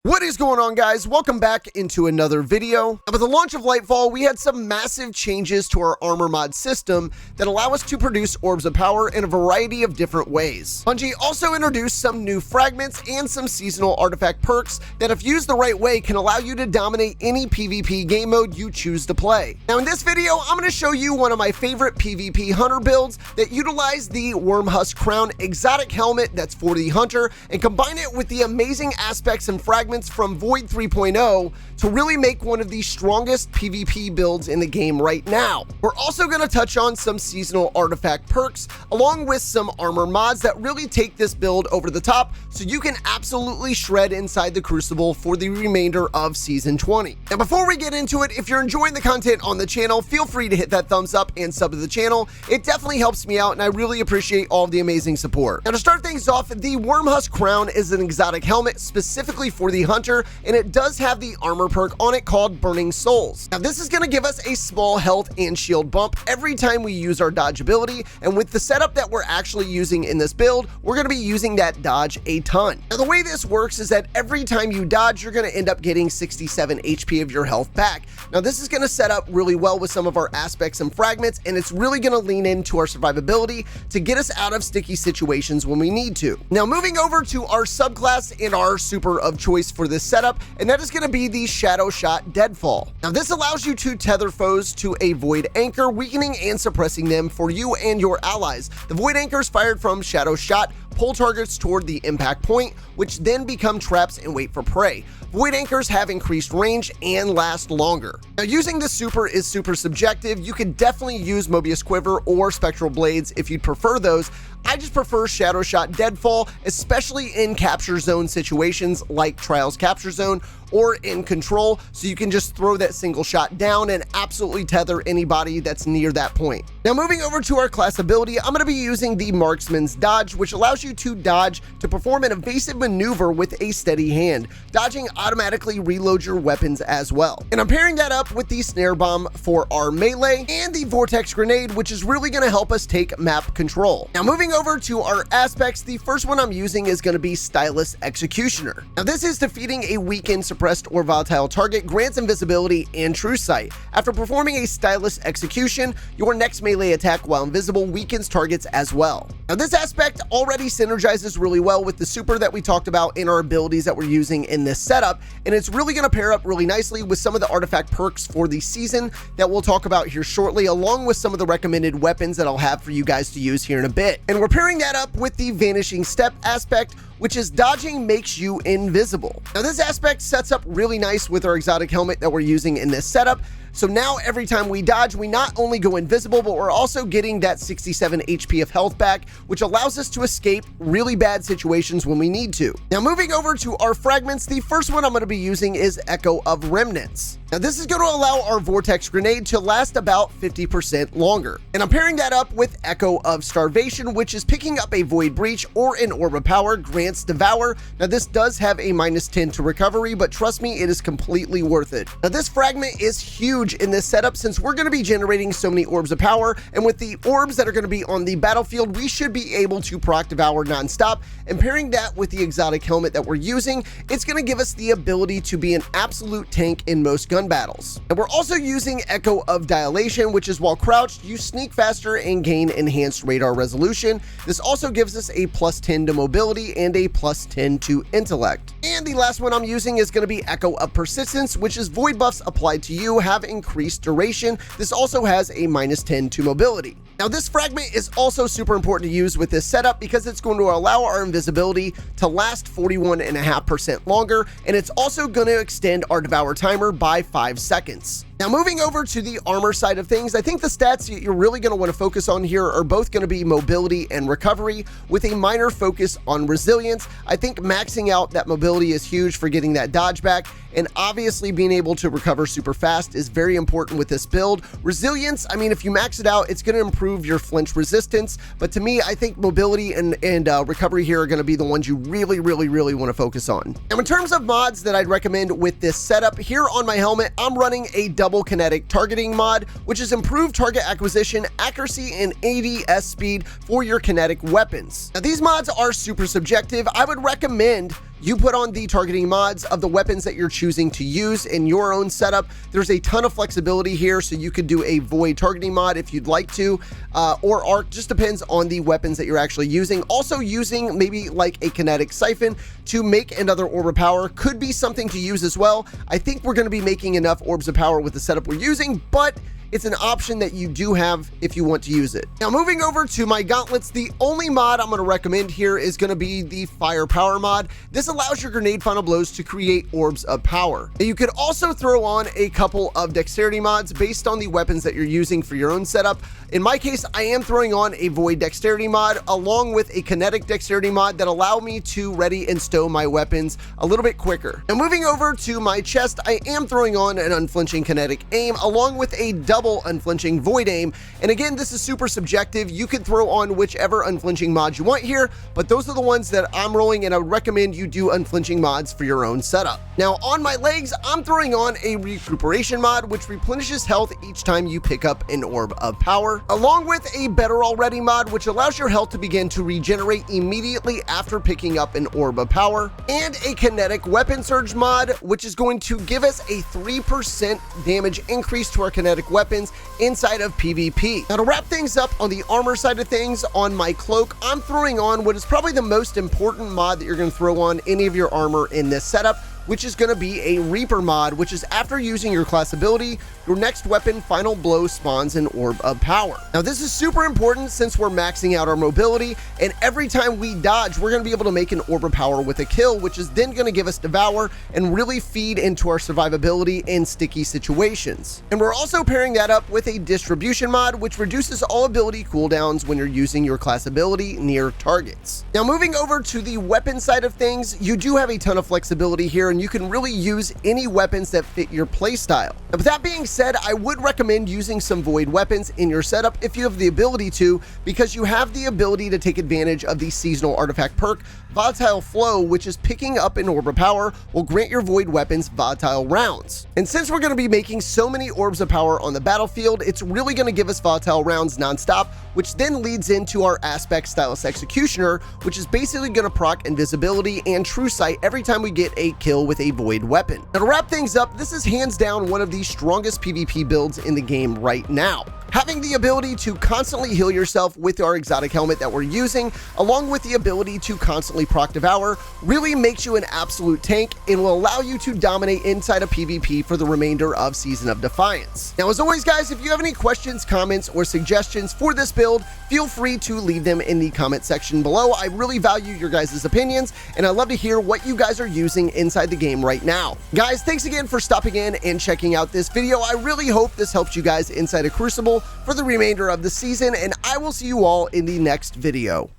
What is going on, guys? Welcome back into another video. With the launch of LightFall, we had some massive changes to our armor mod system that allow us to produce orbs of power in a variety of different ways. Bungie also introduced some new fragments and some seasonal artifact perks that, if used the right way, can allow you to dominate any PvP game mode you choose to play. Now in this video, I'm going to show you one of my favorite PvP hunter builds that utilize the WormHusk Crown exotic helmet that's for the hunter and combine it with the amazing aspects and fragments from Void 3.0 to really make one of the strongest PvP builds in the game right now. We're also going to touch on some seasonal artifact perks along with some armor mods that really take this build over the top so you can absolutely shred inside the Crucible for the remainder of Season 20. Now before we get into it, if you're enjoying the content on the channel, feel free to hit that thumbs up and sub to the channel. It definitely helps me out and I really appreciate all of the amazing support. Now to start things off, the WormHusk Crown is an exotic helmet specifically for the hunter, and it does have the armor perk on it called Burning Souls. Now this is going to give us a small health and shield bump every time we use our dodge ability, and with the setup that we're actually using in this build, we're going to be using that dodge a ton. Now the way this works is that every time you dodge, you're going to end up getting 67 HP of your health back. Now this is going to set up really well with some of our aspects and fragments, and it's really going to lean into our survivability to get us out of sticky situations when we need to. Now moving over to our subclass and our super of choice for this setup, and that is going to be the Shadow Shot Deadfall. Now this allows you to tether foes to a void anchor, weakening and suppressing them for you and your allies. The void anchors fired from Shadow Shot pull targets toward the impact point, which then become traps and wait for prey. Void anchors have increased range and last longer. Now using this super is super subjective. You can definitely use Mobius Quiver or Spectral Blades if you'd prefer those. I just prefer Shadow Shot Deadfall, especially in capture zone situations like Trials Capture Zone or in Control, so you can just throw that single shot down and absolutely tether anybody that's near that point. Now moving over to our class ability, I'm going to be using the Marksman's Dodge, which allows you to dodge to perform an evasive maneuver with a steady hand. Dodging automatically reloads your weapons as well. And I'm pairing that up with the Snare Bomb for our melee and the Vortex Grenade, which is really going to help us take map control. Now moving over to our aspects, the first one I'm using is going to be Stylus Executioner. Now this is defeating a weakened, suppressed, or volatile target, grants invisibility and true sight. After performing a Stylus Execution, your next melee attack while invisible weakens targets as well. Now this aspect already synergizes really well with the super that we talked about in our abilities that we're using in this setup, and it's really going to pair up really nicely with some of the artifact perks for the season that we'll talk about here shortly, along with some of the recommended weapons that I'll have for you guys to use here in a bit. And we're pairing that up with the Vanishing Step aspect, which is dodging makes you invisible. Now this aspect sets up really nice with our exotic helmet that we're using in this setup. So now every time we dodge, we not only go invisible, but we're also getting that 67 HP of health back, which allows us to escape really bad situations when we need to. Now moving over to our fragments, the first one I'm going to be using is Echo of Remnants. Now this is going to allow our Vortex Grenade to last about 50% longer. And I'm pairing that up with Echo of Starvation, which is picking up a Void Breach or an Orb of Power, grants Devour. Now this does have a -10 to recovery, but trust me, it is completely worth it. Now this fragment is huge in this setup since we're going to be generating so many orbs of power, and with the orbs that are going to be on the battlefield, we should be able to proc Devour non-stop. And pairing that with the exotic helmet that we're using, it's going to give us the ability to be an absolute tank in most gun battles. And we're also using Echo of Dilation, which is while crouched, you sneak faster and gain enhanced radar resolution. This also gives us a +10 to mobility and a +10 to intellect. And the last one I'm using is going to be Echo of Persistence, which is void buffs applied to you have increased duration. This also has a -10 to mobility. Now this fragment is also super important to use with this setup because it's going to allow our invisibility to last 41.5% longer, and it's also going to extend our Devour timer by 5 seconds. Now moving over to the armor side of things, I think the stats you're really going to want to focus on here are both going to be mobility and recovery, with a minor focus on resilience. I think maxing out that mobility is huge for getting that dodge back, and obviously being able to recover super fast is very important with this build. Resilience, I mean, if you max it out, it's going to improve your flinch resistance, but to me, I think mobility and recovery here are going to be the ones you really want to focus on. Now in terms of mods that I'd recommend with this setup, here on my helmet, I'm running a double kinetic targeting mod, which is improved target acquisition, accuracy, and ADS speed for your kinetic weapons. Now these mods are super subjective. I would recommend you put on the targeting mods of the weapons that you're choosing to use in your own setup. There's a ton of flexibility here, so you could do a void targeting mod if you'd like to, or arc, just depends on the weapons that you're actually using. Also, using maybe like a kinetic siphon to make another orb of power could be something to use as well. I think we're going to be making enough orbs of power with the setup we're using, but it's an option that you do have if you want to use it. Now, moving over to my gauntlets, the only mod I'm going to recommend here is going to be the firepower mod. This allows your grenade final blows to create orbs of power. Now, you could also throw on a couple of dexterity mods based on the weapons that you're using for your own setup. In my case, I am throwing on a void dexterity mod along with a kinetic dexterity mod that allow me to ready and stow my weapons a little bit quicker. Now, moving over to my chest, I am throwing on an unflinching kinetic aim along with a double unflinching void aim. And again, this is super subjective. You can throw on whichever unflinching mods you want here, but those are the ones that I'm rolling, and I would recommend you do unflinching mods for your own setup. Now, on my legs, I'm throwing on a recuperation mod, which replenishes health each time you pick up an orb of power, along with a better already mod, which allows your health to begin to regenerate immediately after picking up an orb of power, and a kinetic weapon surge mod, which is going to give us a 3% damage increase to our kinetic weapons inside of PvP. Now, to wrap things up on the armor side of things, on my cloak, I'm throwing on what is probably the most important mod that you're going to throw on any of your armor in this setup, which is going to be a Reaper mod, which is after using your class ability, your next weapon final blow spawns an orb of power. Now, this is super important since we're maxing out our mobility, and every time we dodge, we're going to be able to make an orb of power with a kill, which is then going to give us Devour and really feed into our survivability in sticky situations. And we're also pairing that up with a distribution mod, which reduces all ability cooldowns when you're using your class ability near targets. Now, moving over to the weapon side of things, you do have a ton of flexibility here, and you can really use any weapons that fit your playstyle. Now, with that being said, I would recommend using some void weapons in your setup if you have the ability to, because you have the ability to take advantage of the seasonal artifact perk, Volatile Flow, which is picking up an orb of power will grant your void weapons volatile rounds. And since we're going to be making so many orbs of power on the battlefield, it's really going to give us volatile rounds nonstop, which then leads into our Aspect Stylus Executioner, which is basically going to proc invisibility and true sight every time we get a kill with a void weapon. Now, to wrap things up, this is hands down one of the strongest PvP builds in the game right now. Having the ability to constantly heal yourself with our exotic helmet that we're using, along with the ability to constantly proc Devour, really makes you an absolute tank and will allow you to dominate inside of PvP for the remainder of Season of Defiance. Now, as always, guys, if you have any questions, comments, or suggestions for this build, feel free to leave them in the comment section below. I really value your guys' opinions, and I'd love to hear what you guys are using inside the game right now. Guys, thanks again for stopping in and checking out this video. I really hope this helps you guys inside of Crucible for the remainder of the season, and I will see you all in the next video.